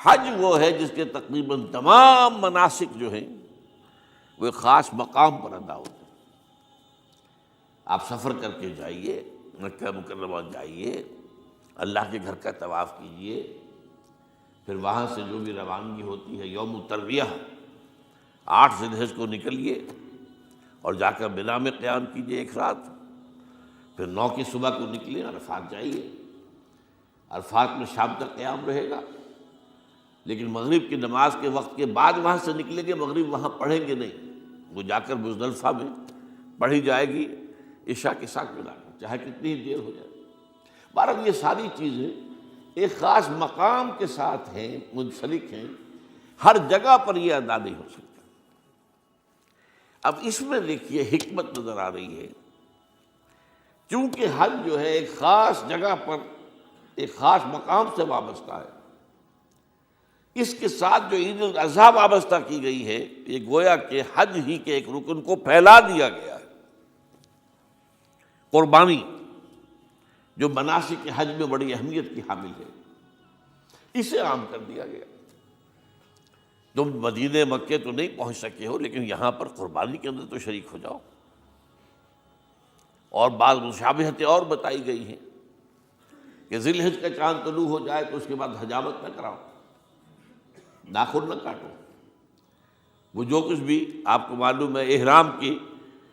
حج وہ ہے جس کے تقریباً تمام مناسک جو ہیں وہ ایک خاص مقام پر ادا ہوتے ہیں۔ آپ سفر کر کے جائیے، مکہ مکرمہ جائیے، اللہ کے گھر کا طواف کیجیے، پھر وہاں سے جو بھی روانگی ہوتی ہے یوم الترویہ 8 ذی الحجہ کو نکلیے اور جا کر منا میں قیام کیجیے ایک رات، پھر 9 کی صبح کو نکلیں عرفات جائیے، عرفات میں شام تک قیام رہے گا، لیکن مغرب کی نماز کے وقت کے بعد وہاں سے نکلیں گے، مغرب وہاں پڑھیں گے نہیں، وہ جا کر مزدلفہ میں پڑھی جائے گی عشاء کے ساتھ ملا کر، چاہے کتنی ہی دیر ہو جائے۔ بہرحال یہ ساری چیزیں ایک خاص مقام کے ساتھ ہیں، منسلک ہیں، ہر جگہ پر یہ ادا نہیں ہو سکتا۔ اب اس میں دیکھیے حکمت نظر آ رہی ہے، چونکہ حج جو ہے ایک خاص جگہ پر ایک خاص مقام سے وابستہ ہے، اس کے ساتھ جو عید الاضحیٰ وابستہ کی گئی ہے، یہ گویا کہ حج ہی کے ایک رکن کو پھیلا دیا گیا ہے۔ قربانی جو مناسک حج میں بڑی اہمیت کی حامل ہے، اسے عام کر دیا گیا۔ تم مدینے مکے تو نہیں پہنچ سکے ہو، لیکن یہاں پر قربانی کے اندر تو شریک ہو جاؤ۔ اور بعض مشابہتیں اور بتائی گئی ہیں کہ ذی الحجہ کا چاند طلوع ہو جائے تو اس کے بعد حجامت نہ کراؤ، ناخن نہ کاٹو، وہ جو کچھ بھی آپ کو معلوم ہے احرام کی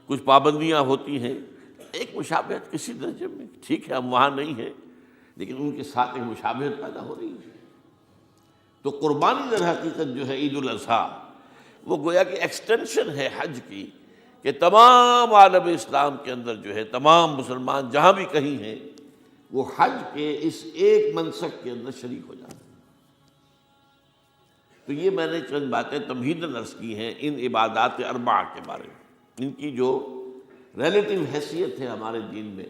کچھ پابندیاں ہوتی ہیں، ایک مشابہت کسی درجے میں، ٹھیک ہے ہم وہاں نہیں ہیں لیکن ان کے ساتھ ایک مشابہت پیدا ہو رہی ہے۔ تو قربانی در حقیقت جو ہے عید الاضحیٰ وہ گویا کہ ایکسٹینشن ہے حج کی، کہ تمام عالم اسلام کے اندر جو ہے تمام مسلمان جہاں بھی کہیں ہیں وہ حج کے اس ایک منسک کے اندر شریک ہو جاتے ہیں۔ تو یہ میں نے چند باتیں تمہیداً عرض کی ہیں ان عبادات اربعہ کے بارے میں، ان کی جو ریلیٹیو حیثیت ہے ہمارے دین میں۔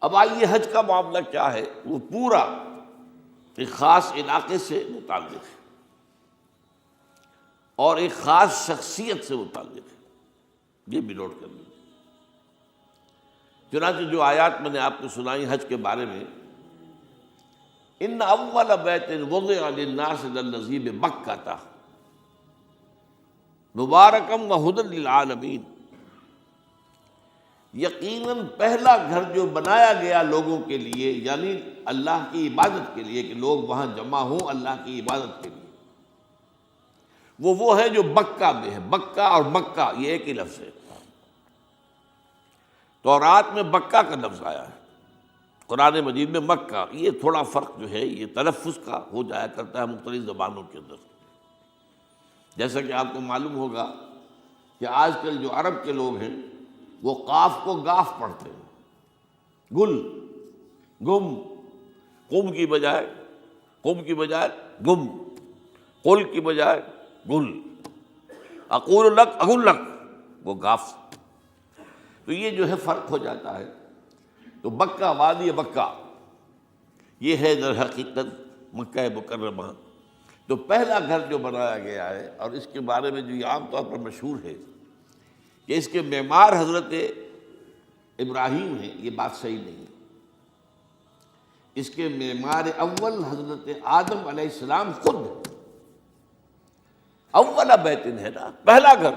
اب آئیے حج کا معاملہ کیا ہے، وہ پورا ایک خاص علاقے سے متعلق ہے اور ایک خاص شخصیت سے متعلق ہے، یہ بھی نوٹ کر لیجیے۔ چنانچہ جو آیات میں نے آپ کو سنائی حج کے بارے میں، ان اول بیت وضع للناس للذی ببکۃ مبارکا وہدی للعالمین، یقیناً پہلا گھر جو بنایا گیا لوگوں کے لیے، یعنی اللہ کی عبادت کے لیے، کہ لوگ وہاں جمع ہوں اللہ کی عبادت کے لیے، وہ ہے جو بکہ میں ہے۔ بکہ اور مکہ یہ ایک ہی لفظ ہے، تورات میں بکہ کا لفظ آیا ہے، قرآن مجید میں مکہ۔ یہ تھوڑا فرق جو ہے یہ تلفظ کا ہو جایا کرتا ہے مختلف زبانوں کے اندر، جیسا کہ آپ کو معلوم ہوگا کہ آج کل جو عرب کے لوگ ہیں وہ قاف کو گاف پڑھتے ہیں، گل گم، قم کی بجائے گم، قل کی بجائے گل، اقول لک اقول لک، وہ گاف۔ تو یہ جو ہے فرق ہو جاتا ہے۔ تو بکہ وادی بکہ یہ ہے در حقیقت مکہ مکرمہ۔ تو پہلا گھر جو بنایا گیا ہے، اور اس کے بارے میں جو یہ عام طور پر مشہور ہے کہ اس کے معمار حضرت ابراہیم ہیں، یہ بات صحیح نہیں ہے۔ اس کے معمار اول حضرت آدم علیہ السلام خود ہیں۔ اول بیت ہے نا، پہلا گھر،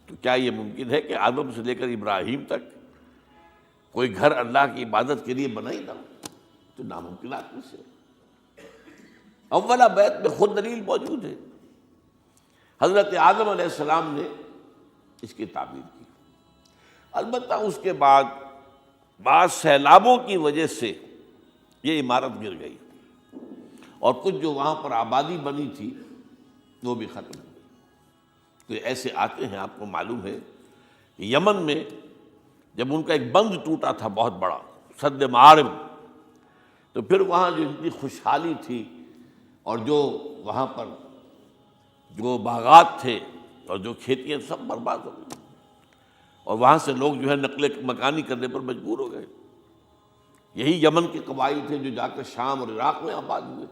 تو کیا یہ ممکن ہے کہ آدم سے لے کر ابراہیم تک کوئی گھر اللہ کی عبادت کے لیے بنا ہی نہ ہو؟ تو ناممکنات میں سے اولا بیت میں خود دلیل موجود ہے۔ حضرت آدم علیہ السلام نے اس کی تعبیر کی، البتہ اس کے بعد بعض سیلابوں کی وجہ سے یہ عمارت گر گئی اور کچھ جو وہاں پر آبادی بنی تھی وہ بھی ختم ہو گئی۔ تو ایسے آتے ہیں، آپ کو معلوم ہے کہ یمن میں جب ان کا ایک بند ٹوٹا تھا بہت بڑا، سد معارم، تو پھر وہاں جو اتنی خوشحالی تھی اور جو وہاں پر جو باغات تھے اور جو کھیتیاں سب برباد ہو گئی، اور وہاں سے لوگ جو ہے نقل مکانی کرنے پر مجبور ہو گئے۔ یہی یمن کے قبائل تھے جو جا کر شام اور عراق میں آباد ہوئے،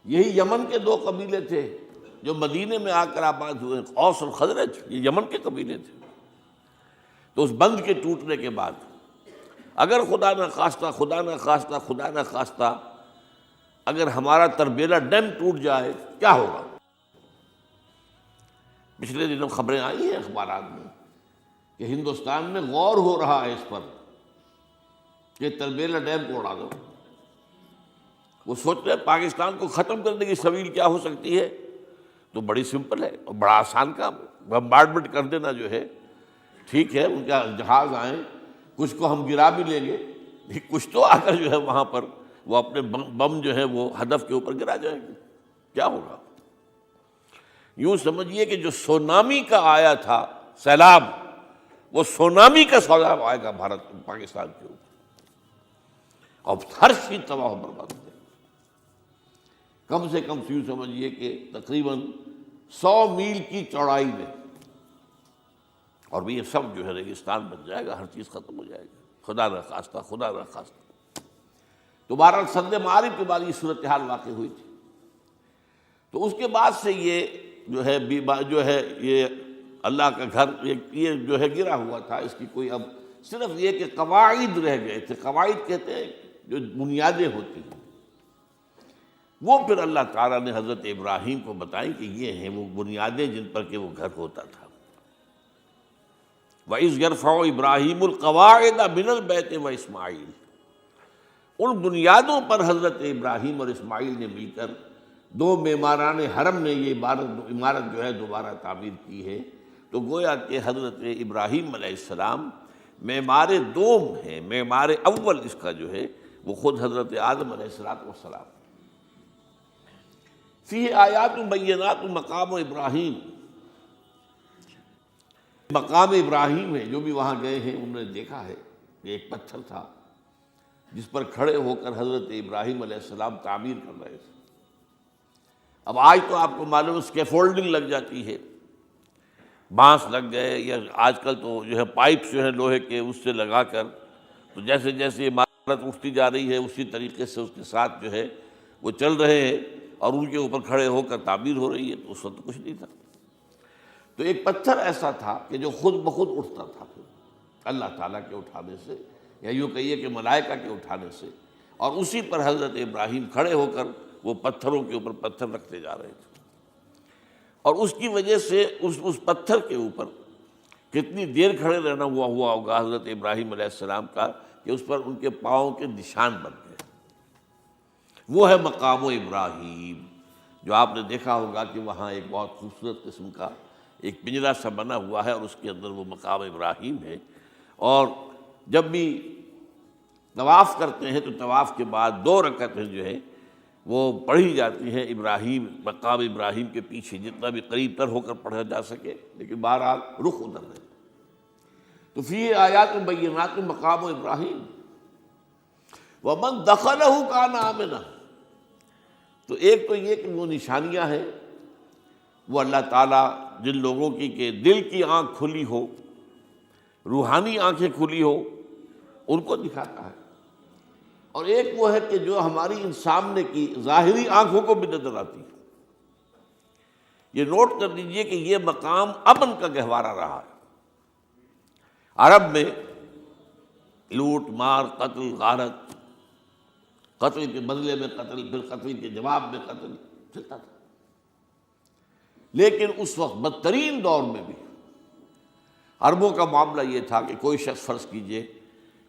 یہی یمن کے 2 قبیلے تھے جو مدینے میں آ کر آباد ہوئے، اوس اور خزرج، یہ یمن کے قبیلے تھے۔ تو اس بند کے ٹوٹنے کے بعد اگر خدا نہ خواستہ اگر ہمارا تربیلا ڈیم ٹوٹ جائے کیا ہوگا؟ پچھلے دنوں خبریں آئی ہیں اخبارات میں کہ ہندوستان میں غور ہو رہا ہے اس پر کہ تربیلا ڈیم کو اڑا دو۔ وہ سوچ رہے ہیں پاکستان کو ختم کرنے کی سبیل کیا ہو سکتی ہے، تو بڑی سمپل ہے اور بڑا آسان کام ہے، بمبارڈمنٹ کر دینا جو ہے۔ ٹھیک ہے ان کا جہاز آئیں، کچھ کو ہم گرا بھی لیں گے، لیکن کچھ تو آ کر جو ہے وہاں پر وہ اپنے بم جو ہے وہ ہدف کے اوپر گرا جائیں گے، کیا ہوگا؟ یوں سمجھیے کہ جو سونامی کا آیا تھا سیلاب، وہ سونامی کا سیلاب آئے گا پاکستان کے اوپر، اور ہر چیز تباہ و برباد ہو جائے گی۔ کم سے کم یوں سمجھیے کہ تقریباً 100 میل کی چوڑائی میں، اور یہ سب جو ہے ریگستان بن جائے گا، ہر چیز ختم ہو جائے گی، خدا نہ خواستہ، خدا نہ خواستہ۔ دوبارہ سد معارف کے بعد یہ صورتحال واقع ہوئی تھی، تو اس کے بعد سے یہ جو ہے یہ اللہ کا گھر یہ جو ہے گرا ہوا تھا۔ اس کی کوئی اب صرف یہ کہ قواعد رہ گئے تھے، قواعد کہتے ہیں جو بنیادیں ہوتی ہیں، وہ پھر اللہ تعالیٰ نے حضرت ابراہیم کو بتائیں کہ یہ ہیں وہ بنیادیں جن پر کہ وہ گھر ہوتا تھا۔ وَإِذْ يَرْفَعُ إِبْرَاهِيمُ الْقَوَاعِدَ مِنَ الْبَيْتِ وَإِسْمَاعِيلُ، ان بنیادوں پر حضرت ابراہیم اور اسماعیل نے مل کر دو معماران حرم نے یہ عمارت جو ہے دوبارہ تعمیر کی ہے۔ تو گویا کہ حضرت ابراہیم علیہ السلام معمار دوم ہیں، معمار اول اس کا جو ہے وہ خود حضرت آدم علیہ السلام۔ فیہ آیات بینات مقام ابراہیم، مقام ابراہیم ہے، جو بھی وہاں گئے ہیں انہوں نے دیکھا ہے کہ ایک پتھر تھا جس پر کھڑے ہو کر حضرت ابراہیم علیہ السلام تعمیر کر رہے تھے۔ اب آج تو آپ کو معلوم ہے اسکیفولڈنگ لگ جاتی ہے، بانس لگ گئے، یا آج کل تو جو ہے پائپس جو ہے لوہے کے اس سے لگا کر، تو جیسے جیسے عمارت اٹھتی جا رہی ہے اسی طریقے سے اس کے ساتھ جو ہے وہ چل رہے ہیں اور ان کے اوپر کھڑے ہو کر تعمیر ہو رہی ہے۔ تو اس وقت کچھ نہیں تھا، تو ایک پتھر ایسا تھا کہ جو خود بخود اٹھتا تھا پھر اللہ تعالیٰ کے اٹھانے سے، یا یوں کہیے کہ ملائکہ کے اٹھانے سے، اور اسی پر حضرت ابراہیم کھڑے ہو کر وہ پتھروں کے اوپر پتھر رکھتے جا رہے تھے۔ اور اس کی وجہ سے اس پتھر کے اوپر کتنی دیر کھڑے رہنا ہوا ہوگا حضرت ابراہیم علیہ السلام کا کہ اس پر ان کے پاؤں کے نشان بن گئے۔ وہ ہے مقام ابراہیم، جو آپ نے دیکھا ہوگا کہ وہاں ایک بہت خوبصورت قسم کا ایک پنجرا سا بنا ہوا ہے، اور اس کے اندر وہ مقام ابراہیم ہے۔ اور جب بھی طواف کرتے ہیں تو طواف کے بعد 2 رکعتیں جو ہے وہ پڑھی جاتی ہیں ابراہیم، مقام ابراہیم کے پیچھے، جتنا بھی قریب تر ہو کر پڑھا جا سکے، لیکن بہرحال رخ ادھر ہے۔ تو فیہ آیات بینات مقام ابراہیم ومن دخلہ کان آمنا۔ تو ایک تو یہ کہ وہ نشانیاں ہیں، وہ اللہ تعالیٰ جن لوگوں کی کہ دل کی آنکھ کھلی ہو، روحانی آنکھیں کھلی ہو، ان کو دکھاتا ہے، اور ایک وہ ہے کہ جو ہماری ان سامنے کی ظاہری آنکھوں کو بھی نظر آتی ہے۔ یہ نوٹ کر لیجئے کہ یہ مقام امن کا گہوارہ رہا ہے۔ عرب میں لوٹ مار، قتل غارت، قتل کے بدلے میں قتل، پھر قتل کے جواب میں قتل چلتا تھا، لیکن اس وقت بدترین دور میں بھی عربوں کا معاملہ یہ تھا کہ کوئی شخص فرض کیجئے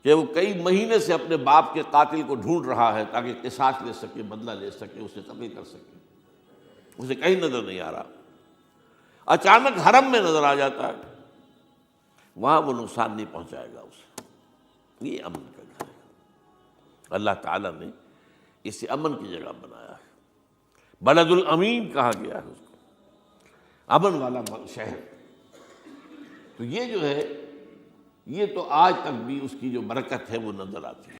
کہ وہ کئی مہینے سے اپنے باپ کے قاتل کو ڈھونڈ رہا ہے تاکہ قصاص لے سکے، بدلہ لے سکے، اسے قتل کر سکے، اسے کہیں نظر نہیں آ رہا، اچانک حرم میں نظر آ جاتا ہے، وہاں وہ نقصان نہیں پہنچائے گا اسے۔ یہ امن کا گھر ہے، اللہ تعالیٰ نے اسے امن کی جگہ بنایا ہے، بلد الامین کہا گیا ہے اس کو، امن والا شہر۔ تو یہ جو ہے یہ تو آج تک بھی اس کی جو برکت ہے وہ نظر آتی ہے۔